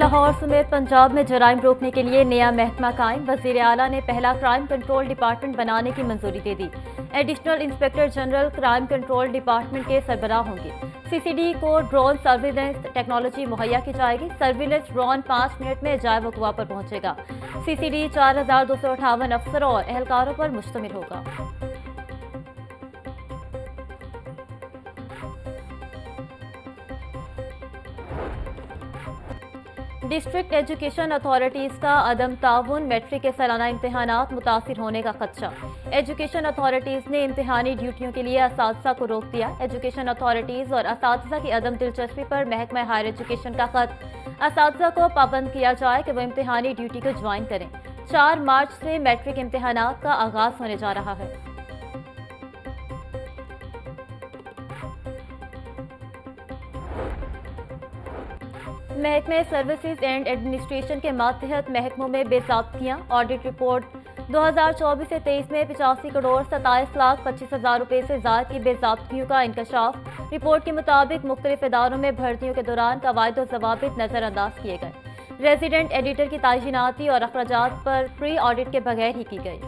लाहौर समेत पंजाब में जराइम रोकने के लिए नया महकमा कायम। वज़ीर आला ने पहला क्राइम कंट्रोल डिपार्टमेंट बनाने की मंजूरी दे दी। Additional inspector general crime control department के सरबराह होंगे। सीसीडी को ड्रोन सर्विलेंस टेक्नोलॉजी मुहैया की जाएगी। सर्विलेंस ड्रोन 5 मिनट में जाए वक़्वा पर पहुंचेगा। सीसीडी 4258 अफसरों और एहलकारों पर मुश्तमिल होगा। डिस्ट्रिक्ट एजुकेशन अथॉरिटीज़ का अदम ताउन, मैट्रिक के सालाना इम्तहानात मुतासिर होने का खदशा। एजुकेशन अथॉरिटीज़ ने इम्तहानी ड्यूटियों के लिए असातिज़ा को रोक दिया। एजुकेशन अथॉरिटीज़ और असातिज़ा की अदम दिलचस्पी पर महकमा हायर एजुकेशन का खत। असातिज़ा को पाबंद किया जाए कि वह इम्तहानी ड्यूटी को ज्वाइन करें। 4 मार्च से मैट्रिक इम्तहानात का आगाज़ होने जा रहा है। महकमे सर्विसेज एंड एडमिनिस्ट्रेशन के मातहत महकमों में बेज़ाब्तियाँ। ऑडिट रिपोर्ट 2024 से 23 में 85 करोड़ 27 लाख 25 हज़ार रुपये से ज़ायद की बेज़ाब्तियों का इंकशाफ। रिपोर्ट के मुताबिक मुख्तलिफ इदारों में भर्तियों के दौरान कवायद व ज़वाबित नज़रअंदाज किए गए। रेजिडेंट एडिटर की तायीनाती और अखराजात पर प्री ऑडिट के बगैर ही की गई।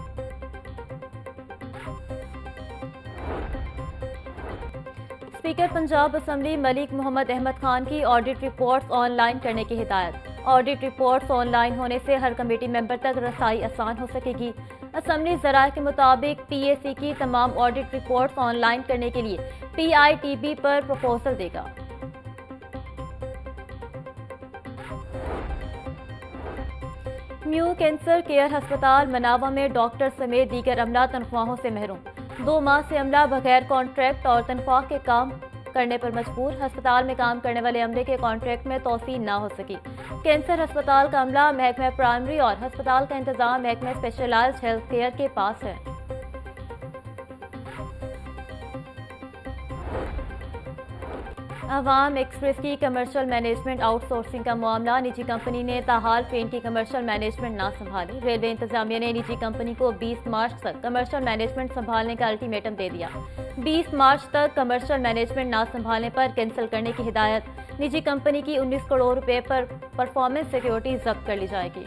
स्पीकर पंजाब असम्बली मलिक मोहम्मद अहमद खान की ऑडिट रिपोर्ट्स ऑनलाइन करने की हिदायत। ऑडिट रिपोर्ट्स ऑनलाइन होने से हर कमेटी मेंबर तक रसाई आसान हो सकेगी। असम्बली ज़राए के मुताबिक पीएसी की तमाम ऑडिट रिपोर्ट्स ऑनलाइन करने के लिए पीआईटीबी पर प्रपोजल देगा। न्यू कैंसर केयर अस्पताल मनावा में डॉक्टर समेत दीगर अमला तनख्वाहों से महरूम। 2 माह से अमला बगैर कॉन्ट्रैक्ट और तनख्वाह के काम करने पर मजबूर। अस्पताल में काम करने वाले अमले के कॉन्ट्रैक्ट में तोसी न हो सकी। कैंसर अस्पताल का अमला महकमा प्राइमरी और अस्पताल का इंतजाम महकमा स्पेशलाइज्ड हेल्थ केयर के पास है। अवाम एक्सप्रेस की कमर्शियल मैनेजमेंट आउटसोर्सिंग का मामला। निजी कंपनी ने ताहाल ट्रेन की कमर्शियल मैनेजमेंट ना संभाली। रेलवे इंतजामिया ने निजी कंपनी को 20 मार्च तक कमर्शियल मैनेजमेंट संभालने का अल्टीमेटम दे दिया। 20 मार्च तक कमर्शियल मैनेजमेंट ना संभालने पर कैंसिल करने की हिदायत। निजी कंपनी की 19 करोड़ रुपए पर परफॉर्मेंस सिक्योरिटी जब्त कर ली जाएगी।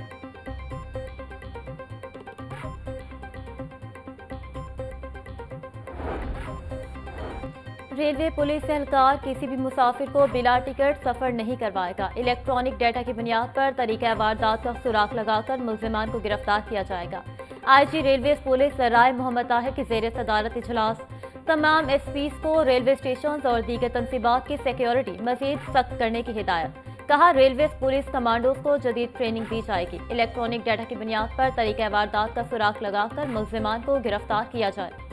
रेलवे पुलिस एहलकार किसी भी मुसाफिर को बिला टिकट सफर नहीं करवाएगा। इलेक्ट्रॉनिक डेटा की बुनियाद पर तरीका वारदात का सुराग लगाकर मुल्जिमान को गिरफ्तार किया जाएगा। आईजी रेलवे पुलिस राय मोहम्मद ताहिर की ज़ेर सदारत इजलास। तमाम एसपीज को रेलवे स्टेशन और दीगर तनसीबात की सिक्योरिटी मजीद सख्त करने की हिदायत। कहा, रेलवे पुलिस कमांडोज को जदीद ट्रेनिंग दी जाएगी। इलेक्ट्रॉनिक डेटा की बुनियाद पर तरीका वारदात का सुराग लगाकर मुल्जिमान को गिरफ्तार किया जाए।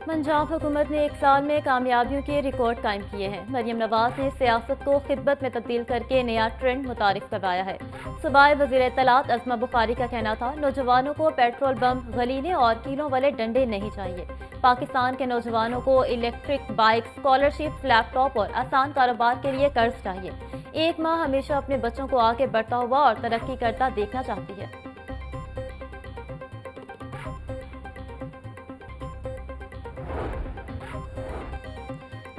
पंजाब हुकूमत ने 1 साल में कामयाबियों के रिकॉर्ड कायम किए हैं। मरियम नवाज ने सियासत को खिदमत में तब्दील करके नया ट्रेंड मुतारिफ करवाया है। सूबाई वज़ीर इत्तलात अज़मा बुखारी का कहना था, नौजवानों को पेट्रोल बम, गलीले और कीलों वाले डंडे नहीं चाहिए। पाकिस्तान के नौजवानों को इलेक्ट्रिक बाइक, स्कॉलरशिप, लैपटॉप और आसान कारोबार के लिए कर्ज चाहिए। एक माँ हमेशा अपने बच्चों को आगे बढ़ता हुआ और तरक्की करता देखना चाहती है।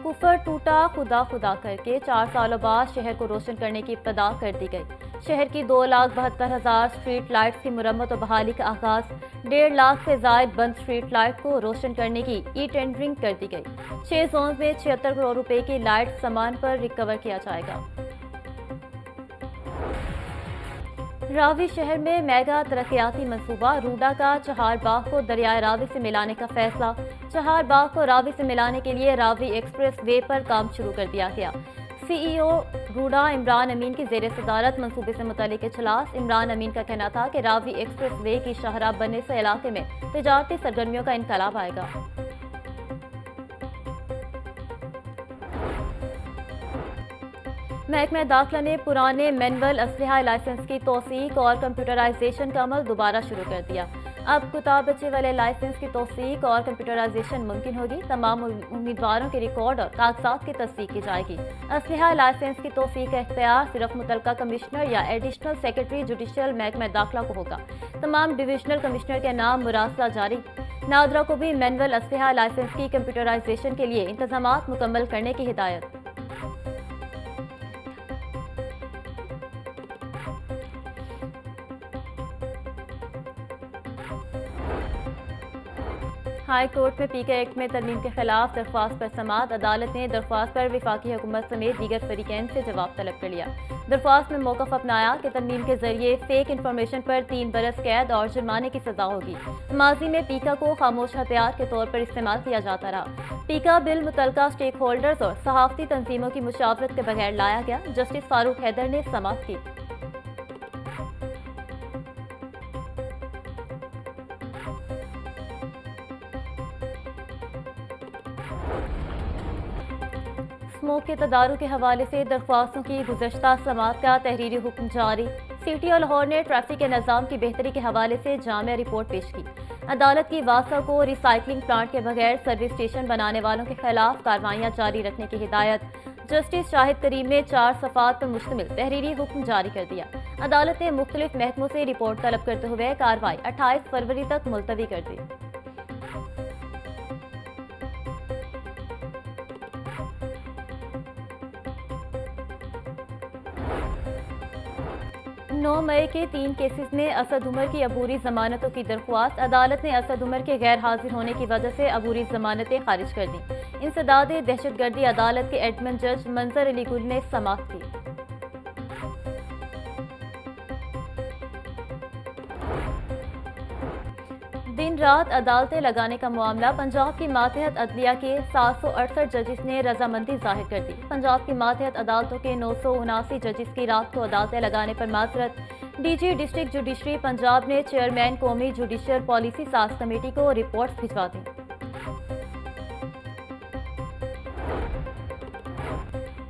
कुफर टूटा खुदा खुदा करके 4 सालों बाद शहर को रोशन करने की इब्तिदा कर दी गई। शहर की 2,72,000 स्ट्रीट लाइट्स की मुरम्मत और बहाली का आगाज। 1.5 लाख से जायद बंद स्ट्रीट लाइट को रोशन करने की टेंडरिंग कर दी गई। 6 जोन में 76 करोड़ रुपए की लाइट सामान पर रिकवर किया जाएगा। रावी शहर में मेगा तरक्याती मंसूबा। रूडा का चहार बाग को दरियाए रावी से मिलाने का फैसला। चहार बाग को रावी से मिलाने के लिए रावी एक्सप्रेस वे पर काम शुरू कर दिया गया। सीईओ रूडा इमरान अमीन की ज़ेर सदारत मंसूबे से मुतल्लिक इजलास। इमरान अमीन का कहना था कि रावी एक्सप्रेस वे की शाहराह बनने से इलाके में तिजारती सरगर्मियों का इनकलाब आएगा। महकमा दाखिला ने पुराने मैनुअल असलहा लाइसेंस की तौसीक और कंप्यूटराइजेशन का अमल दोबारा शुरू कर दिया। अब किताबचे वाले लाइसेंस की तौसीक और कंप्यूटराइजेशन मुमकिन होगी। तमाम उम्मीदवारों के रिकॉर्ड और कागजात की तस्दीक की जाएगी। असलहा लाइसेंस की तौसीक का इख्तियार सिर्फ मुतलका कमिश्नर या एडिशनल सेक्रेटरी जुडिशल महकमा दाखिला को होगा। तमाम डिविजनल कमिश्नर के नाम मुरासला जारी। نادرا کو بھی مینول اسلحہ لائسنس کی کمپیوٹرائزیشن کے لیے انتظامات مکمل کرنے کی ہدایت۔ ہائی کورٹ میں پی کے ایکٹ میں ترمیم کے خلاف درخواست پر سماعت۔ عدالت نے درخواست پر وفاقی حکومت سمیت دیگر فریقین سے جواب طلب کر لیا۔ درخواست میں موقف اپنایا کہ ترمیم کے ذریعے فیک انفارمیشن پر 3 برس قید اور جرمانے کی سزا ہوگی۔ ماضی میں پیکا کو خاموش ہتھیار کے طور پر استعمال کیا جاتا رہا۔ پیکا بل متعلقہ اسٹیک ہولڈرز اور صحافتی تنظیموں کی مشاورت کے بغیر لایا گیا۔ جسٹس فاروق حیدر نے سماعت کی۔ اسموک کے تدارک کے حوالے سے درخواستوں کی گزشتہ سماعت کا تحریری حکم جاری۔ سی ٹی او لاہور نے ٹریفک کے نظام کی بہتری کے حوالے سے جامع رپورٹ پیش کی۔ عدالت کی واسطہ کو ریسائکلنگ پلانٹ کے بغیر سروس اسٹیشن بنانے والوں کے خلاف کارروائیاں جاری رکھنے کی ہدایت۔ جسٹس شاہد کریم نے 4 صفحات پر مشتمل تحریری حکم جاری کر دیا۔ عدالت نے مختلف محکموں سے رپورٹ طلب کرتے ہوئے کارروائی 28 فروری تک ملتوی کر دی۔ 9 مئی کے 3 کیسز میں اسد عمر کی عبوری ضمانتوں کی درخواست۔ عدالت نے اسد عمر کے غیر حاضر ہونے کی وجہ سے عبوری ضمانتیں خارج کر دیں۔ انسداد دہشت گردی عدالت کے ایڈمن جج منظر علی گل نے سماعت کی۔ دن رات عدالتیں لگانے کا معاملہ۔ پنجاب کی ماتحت عدلیہ کے 768 ججز نے رضامندی ظاہر کر دی۔ پنجاب کی ماتحت عدالتوں کے 979 ججز کی رات کو عدالتیں لگانے پر معذرت۔ D G district judiciary Punjab نے چیئرمین قومی جوڈیشل پالیسی ساز کمیٹی کو رپورٹس بھجوا دیں۔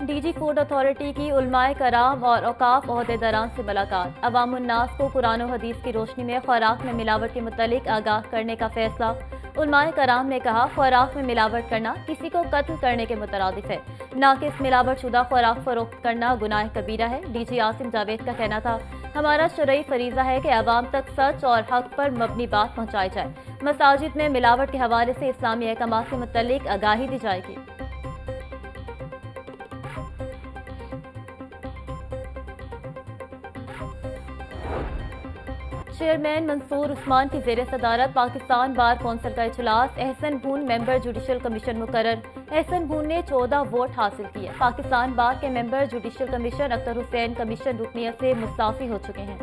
ڈی جی فوڈ اتھارٹی کی علماء کرام اور اوقاف عہدیداران سے ملاقات۔ عوام الناس کو قرآن و حدیث کی روشنی میں خوراک میں ملاوٹ کے متعلق آگاہ کرنے کا فیصلہ۔ علماء کرام نے کہا خوراک میں ملاوٹ کرنا کسی کو قتل کرنے کے مترادف ہے۔ ناقص ملاوٹ شدہ خوراک فروخت کرنا گناہ کبیرہ ہے۔ ڈی جی عاصم جاوید کا کہنا تھا ہمارا شرعی فریضہ ہے کہ عوام تک سچ اور حق پر مبنی بات پہنچائی جائے۔ مساجد میں ملاوٹ کے حوالے سے اسلامی احکامات کے متعلق آگاہی دی جائے گی۔ چیئرمین منصور عثمان کی زیر صدارت پاکستان بار کونسل کا اجلاس۔ احسن بھون ممبر جوڈیشل کمیشن مقرر۔ احسن بھون نے 14 ووٹ حاصل کیے۔ پاکستان بار کے ممبر judicial commission Akhtar Hussain commission رکنیت سے مستعفی ہو چکے ہیں۔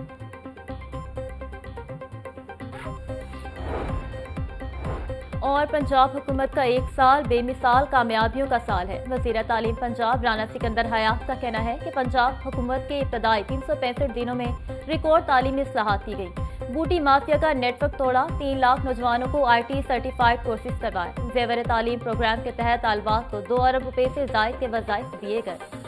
اور پنجاب حکومت کا 1 سال بے مثال کامیابیوں کا سال ہے۔ وزیر تعلیم پنجاب رانا سکندر حیات کا کہنا ہے کہ پنجاب حکومت کے ابتدائی 365 دنوں میں ریکارڈ تعلیمی اصلاحات کی گئی۔ بوٹی مافیا کا نیٹ ورک توڑا۔ 3 لاکھ نوجوانوں کو آئی ٹی سرٹیفائڈ کورسز کروائے۔ زیور تعلیم پروگرام کے تحت طالبات کو 2 ارب روپے سے زائد کے وظائف دیے گئے۔